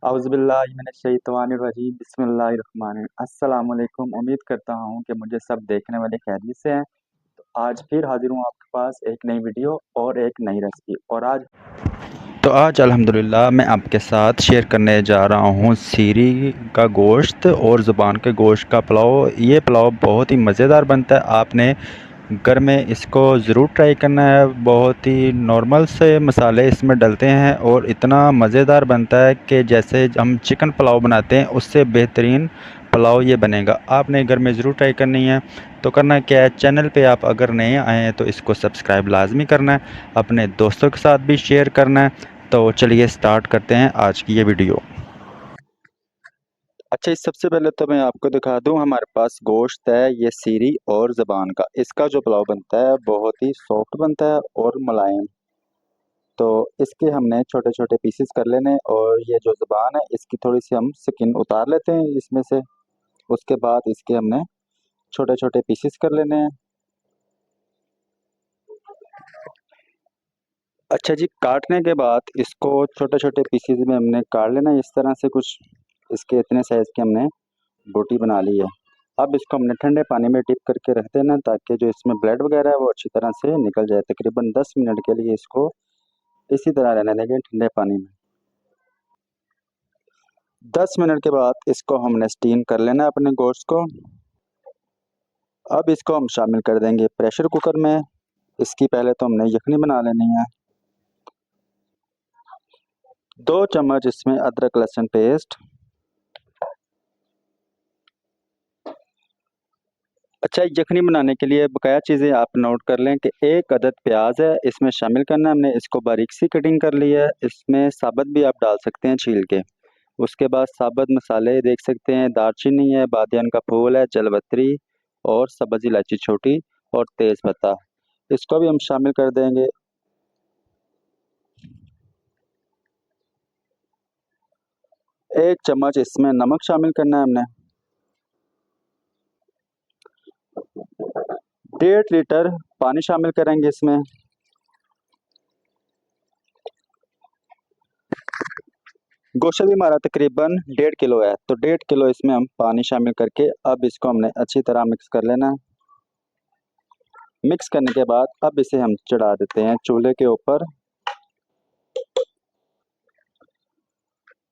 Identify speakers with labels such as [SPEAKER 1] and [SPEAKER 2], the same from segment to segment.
[SPEAKER 1] औज़ुबिल्लाहि मिनश्शैतानिर्रजीम बिस्मिल्लाहिर्रहमानिर्रहीम। अस्सलाम वालेकुम। उम्मीद करता हूँ कि मुझे सब देखने वाले खैरियत से हैं। तो आज फिर हाज़िर हूँ आपके पास एक नई वीडियो और एक नई रेसिपी। और आज अल्हम्दुलिल्लाह मैं आपके साथ शेयर करने जा रहा हूँ सीरी का गोश्त और ज़ुबान के गोश्त का पुलाव। ये पुलाव बहुत ही मज़ेदार बनता है। आपने घर में इसको ज़रूर ट्राई करना है। बहुत ही नॉर्मल से मसाले इसमें डलते हैं और इतना मज़ेदार बनता है कि जैसे हम चिकन पुलाव बनाते हैं उससे बेहतरीन पुलाव ये बनेगा। आपने घर में ज़रूर ट्राई करनी है। तो करना क्या है, चैनल पे आप अगर नए आए हैं तो इसको सब्सक्राइब लाजमी करना है, अपने दोस्तों के साथ भी शेयर करना है। तो चलिए स्टार्ट करते हैं आज की ये वीडियो। अच्छा, इस सबसे पहले तो मैं आपको दिखा दूं, हमारे पास गोश्त है ये सीरी और ज़बान का। इसका जो पुलाव बनता है बहुत ही सॉफ्ट बनता है और मुलायम। तो इसके हमने छोटे छोटे पीसेस कर लेने हैं और ये जो ज़बान है इसकी थोड़ी सी हम स्किन उतार लेते हैं इसमें से। उसके बाद इसके हमने छोटे छोटे पीसेस कर लेने हैं। अच्छा जी, काटने के बाद इसको छोटे छोटे पीसेस में हमने काट लेना है इस तरह से। कुछ इसके इतने साइज़ की हमने बोटी बना ली है। अब इसको हमने ठंडे पानी में डिप करके रख देना ताकि जो इसमें ब्लड वगैरह है वो अच्छी तरह से निकल जाए। तकरीबन 10 मिनट के लिए इसको इसी तरह रहने देंगे ठंडे पानी में। 10 मिनट के बाद इसको हमने स्टीम कर लेना है अपने गोश्त को। अब इसको हम शामिल कर देंगे प्रेशर कुकर में। इसकी पहले तो हमने यखनी बना लेनी है। 2 चम्मच इसमें अदरक लहसुन पेस्ट। अच्छा, यखनी बनाने के लिए बकाया चीज़ें आप नोट कर लें कि 1 अदद प्याज है इसमें शामिल करना है हमने। इसको बारीक सी कटिंग कर ली है। इसमें साबुत भी आप डाल सकते हैं छील के। उसके बाद साबुत मसाले देख सकते हैं, दालचीनी है, बादियान का फूल है, जलवत्री और सब्ज़ इलायची छोटी और तेज़ पत्ता, इसको भी हम शामिल कर देंगे। 1 चम्मच इसमें नमक शामिल करना है हमने। 1.5 लीटर पानी शामिल करेंगे इसमें। गोश्त भी हमारा तकरीबन 1.5 किलो है, तो 1.5 किलो इसमें हम पानी शामिल करके अब इसको हमने अच्छी तरह मिक्स कर लेना है। मिक्स करने के बाद अब इसे हम चढ़ा देते हैं चूल्हे के ऊपर।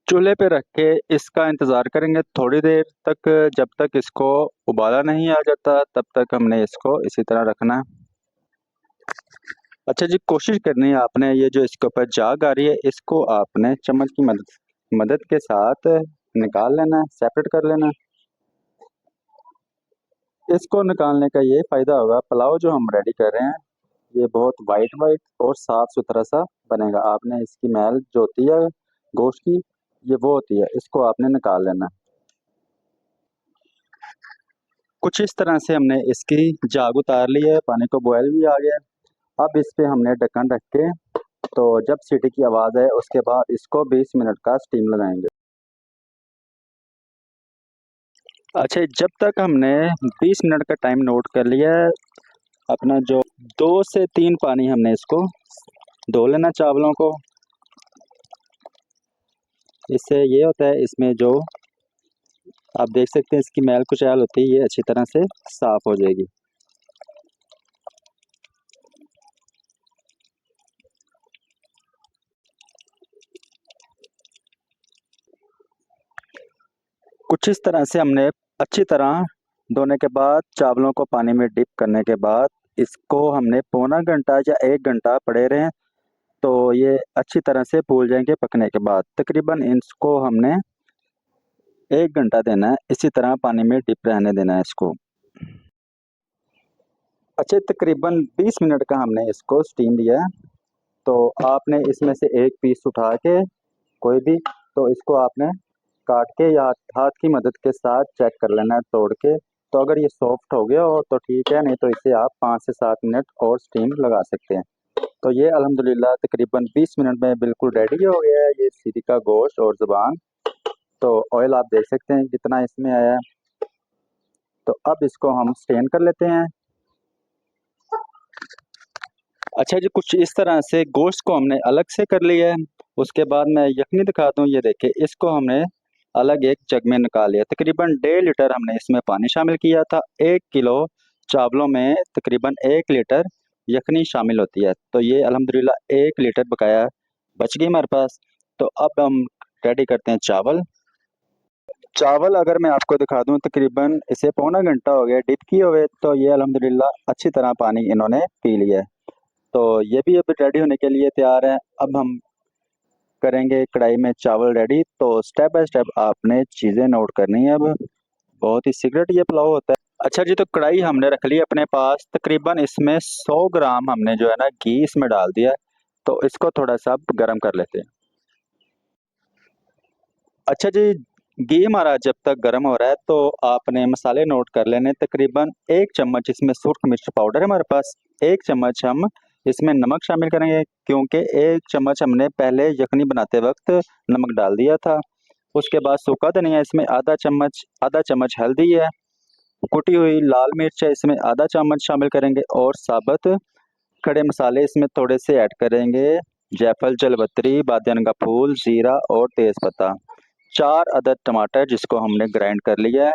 [SPEAKER 1] चूल्हे पे रख के इसका इंतज़ार करेंगे थोड़ी देर तक। जब तक इसको उबाला नहीं आ जाता तब तक हमने इसको इसी तरह रखना है। अच्छा जी, कोशिश करनी है आपने ये जो इसके ऊपर झाग आ रही है इसको आपने चम्मच की मदद के साथ निकाल लेना है, सेपरेट कर लेना है। इसको निकालने का ये फ़ायदा होगा, पुलाव जो हम रेडी कर रहे हैं ये बहुत वाइट वाइट और साफ़ सुथरा सा बनेगा। आपने इसकी मैल जो होती है गोश्त की, ये वो होती है, इसको आपने निकाल लेना। कुछ इस तरह से हमने इसकी झाग उतार ली है, पानी को बॉयल भी आ गया। अब इस पे हमने ढक्कन रख के, तो जब सीटी की आवाज़ आए उसके बाद इसको 20 मिनट का स्टीम लगाएंगे। अच्छा, जब तक हमने 20 मिनट का टाइम नोट कर लिया है अपना, जो 2 से 3 पानी हमने इसको धो लेना चावलों को। इससे ये होता है इसमें जो आप देख सकते हैं इसकी मैल कुचैल होती है, ये अच्छी तरह से साफ़ हो जाएगी। कुछ इस तरह से हमने अच्छी तरह धोने के बाद चावलों को पानी में डिप करने के बाद इसको हमने पौना घंटा या 1 घंटा पड़े रहें, तो ये अच्छी तरह से फूल जाएंगे पकने के बाद। तकरीबन इसको हमने 1 घंटा देना है, इसी तरह पानी में डिप रहने देना है इसको। अच्छे तकरीबन 20 मिनट का हमने इसको स्टीम दिया है। तो आपने इसमें से एक पीस उठा के कोई भी, तो इसको आपने काट के या हाथ की मदद के साथ चेक कर लेना है तोड़ के। तो अगर ये सॉफ्ट हो गया हो तो ठीक है, नहीं तो इसे आप 5 से 7 मिनट और स्टीम लगा सकते हैं। तो ये अल्हम्दुलिल्लाह तकरीबन 20 मिनट में बिल्कुल रेडी हो गया है ये सीरी का गोश्त और ज़ुबान। तो ऑयल आप देख सकते हैं कितना इसमें आया है। तो अब इसको हम स्टेन कर लेते हैं। अच्छा जी, कुछ इस तरह से गोश्त को हमने अलग से कर लिया है। उसके बाद मैं यखनी दिखा दूँ, ये देखिए इसको हमने अलग एक जग में निकाल लिया। तकरीबन 1.5 लीटर हमने इसमें पानी शामिल किया था। 1 किलो चावलों में तकरीबन 1 लीटर यखनी शामिल होती है। तो ये अल्हम्दुलिल्लाह 1 लीटर बकाया बच गई हमारे पास। तो अब हम रेडी करते हैं चावल। चावल अगर मैं आपको दिखा दूं, तकरीबन इसे पौना घंटा हो गया डिप किए हुए। तो ये अल्हम्दुलिल्लाह अच्छी तरह पानी इन्होंने पी लिया है। तो ये भी अब रेडी होने के लिए तैयार है। अब हम करेंगे कढ़ाई में चावल रेडी। तो स्टेप बाय स्टेप आपने चीज़ें नोट करनी है। अब बहुत ही सीक्रेट ये पुलाव होता है। अच्छा जी, तो कढ़ाई हमने रख ली अपने पास। तकरीबन इसमें 100 ग्राम हमने जो है ना घी इसमें डाल दिया। तो इसको थोड़ा सा गर्म कर लेते हैं। अच्छा जी, घी हमारा जब तक गर्म हो रहा है तो आपने मसाले नोट कर लेने। तकरीबन 1 चम्मच इसमें सुर्ख मिर्च पाउडर है हमारे पास। 1 चम्मच हम इसमें नमक शामिल करेंगे, क्योंकि 1 चम्मच हमने पहले यखनी बनाते वक्त नमक डाल दिया था। उसके बाद सूखा धनिया इसमें आधा चम्मच, आधा चम्मच हल्दी है, कुटी हुई लाल मिर्च है इसमें आधा चम्मच शामिल करेंगे, और साबुत खड़े मसाले इसमें थोड़े से ऐड करेंगे। जायफल, जलपत्री, बादियान का फूल, जीरा और तेज़पत्ता। 4 अदद टमाटर जिसको हमने ग्राइंड कर लिया है।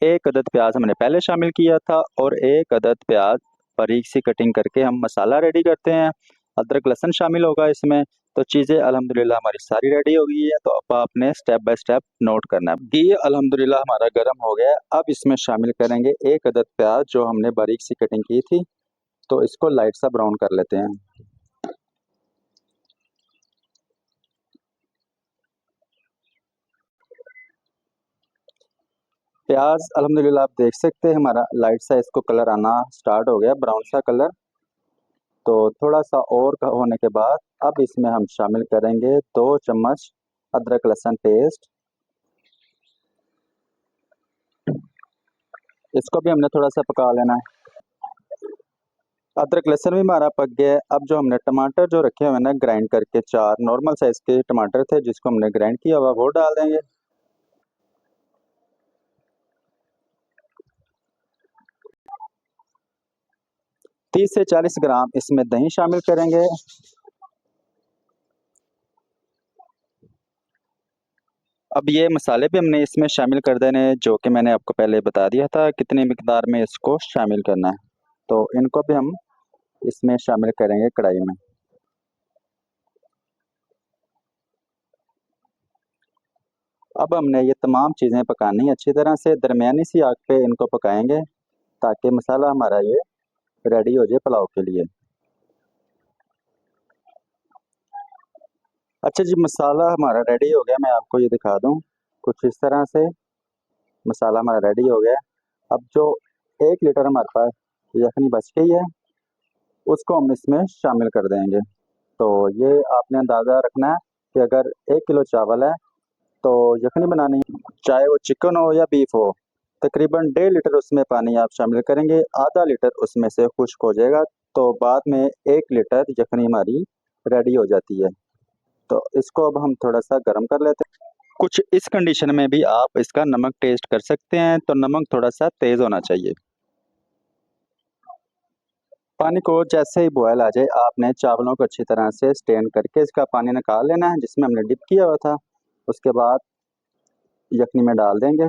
[SPEAKER 1] 1 अदद प्याज हमने पहले शामिल किया था, और 1 अदद प्याज बारीक सी कटिंग करके हम मसाला रेडी करते हैं। अदरक लहसुन शामिल होगा इसमें। तो चीज़ें अल्हम्दुलिल्लाह हमारी सारी रेडी हो गई है। तो अब आपने स्टेप बाय स्टेप नोट करना है। घी अल्हम्दुलिल्लाह हमारा गर्म हो गया है। अब इसमें शामिल करेंगे 1 अदद प्याज जो हमने बारीक सी कटिंग की थी। तो इसको लाइट सा ब्राउन कर लेते हैं। प्याज अल्हम्दुलिल्लाह आप देख सकते हैं हमारा लाइट सा इसको कलर आना स्टार्ट हो गया, ब्राउन सा कलर। तो थोड़ा सा और होने के बाद अब इसमें हम शामिल करेंगे 2 चम्मच अदरक लहसुन पेस्ट। इसको भी हमने थोड़ा सा पका लेना है। अदरक लहसुन भी हमारा पक गया है। अब जो हमने टमाटर जो रखे हुए हैं ना ग्राइंड करके, 4 नॉर्मल साइज के टमाटर थे जिसको हमने ग्राइंड किया हुआ, वो डाल देंगे। 30 से 40 ग्राम इसमें दही शामिल करेंगे। अब ये मसाले भी हमने इसमें शामिल कर देने हैं, जो कि मैंने आपको पहले बता दिया था कितनी मिकदार में इसको शामिल करना है। तो इनको भी हम इसमें शामिल करेंगे कढ़ाई में। अब हमने ये तमाम चीज़ें पकानी है अच्छी तरह से, दरमियानी सी आग पे इनको पकाएंगे, ताकि मसाला हमारा ये रेडी हो जाए पुलाव के लिए। अच्छा जी, मसाला हमारा रेडी हो गया। मैं आपको ये दिखा दूँ, कुछ इस तरह से मसाला हमारा रेडी हो गया है। अब जो 1 लीटर हमारे पास यखनी बच गई है, उसको हम इसमें शामिल कर देंगे। तो ये आपने अंदाज़ा रखना है कि अगर 1 किलो चावल है तो यखनी बनानी है, चाहे वो चिकन हो या बीफ हो। तकरीबन 1.5 लीटर उसमें पानी आप शामिल करेंगे, आधा लीटर उसमें से खुश्क हो जाएगा। तो बाद में 1 लीटर यखनी हमारी रेडी हो जाती है। तो इसको अब हम थोड़ा सा गर्म कर लेते हैं। कुछ इस कंडीशन में भी आप इसका नमक टेस्ट कर सकते हैं। तो नमक थोड़ा सा तेज़ होना चाहिए। पानी को जैसे ही बॉयल आ जाए, आपने चावलों को अच्छी तरह से स्टेन करके इसका पानी निकाल लेना है जिसमें हमने डिप किया हुआ था। उसके बाद यखनी में डाल देंगे।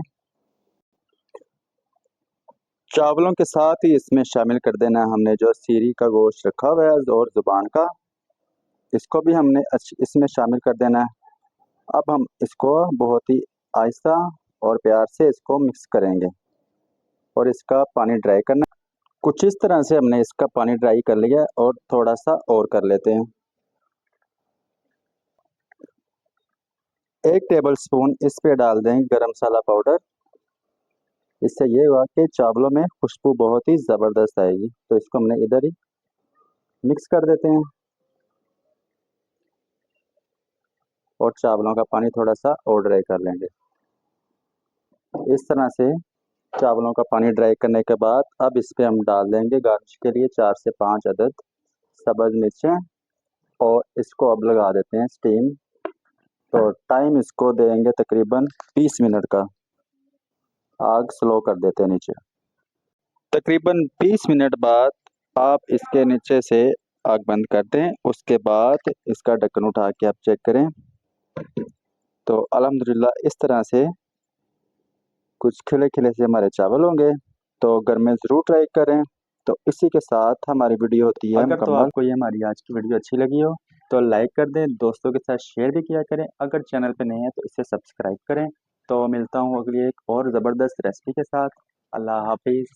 [SPEAKER 1] चावलों के साथ ही इसमें शामिल कर देना है हमने जो सीरी का गोश्त रखा हुआ है और ज़ुबान का, इसको भी हमने इसमें शामिल कर देना है। अब हम इसको बहुत ही आहिस्ता और प्यार से इसको मिक्स करेंगे, और इसका पानी ड्राई करना है। कुछ इस तरह से हमने इसका पानी ड्राई कर लिया, और थोड़ा सा और कर लेते हैं। 1 टेबल स्पून इस पे डाल देंगे गरम मसाला पाउडर। इससे ये हुआ कि चावलों में खुशबू बहुत ही ज़बरदस्त आएगी। तो इसको हमने इधर ही मिक्स कर देते हैं, और चावलों का पानी थोड़ा सा और ड्राई कर लेंगे। इस तरह से चावलों का पानी ड्राई करने के बाद अब इस पे हम डाल देंगे गार्निश के लिए 4 से 5 अदद सब्ज़ मिर्चें, और इसको अब लगा देते हैं स्टीम। तो टाइम इसको देंगे तकरीबन 20 मिनट का। आग स्लो कर देते हैं नीचे। तकरीबन 20 मिनट बाद आप इसके नीचे से आग बंद कर दें। उसके बाद इसका ढक्कन उठा के आप चेक करें तो अल्हम्दुलिल्लाह इस तरह से कुछ खिले खिले से हमारे चावल होंगे। तो घर में ज़रूर ट्राई करें। तो इसी के साथ हमारी वीडियो होती है अगर तो आपको ये हमारी आज की वीडियो अच्छी लगी हो तो लाइक कर दें, दोस्तों के साथ शेयर भी किया करें। अगर चैनल पे नए हैं तो इसे सब्सक्राइब करें। तो मिलता हूँ अगली एक और ज़बरदस्त रेसिपी के साथ। अल्लाह हाफिज़।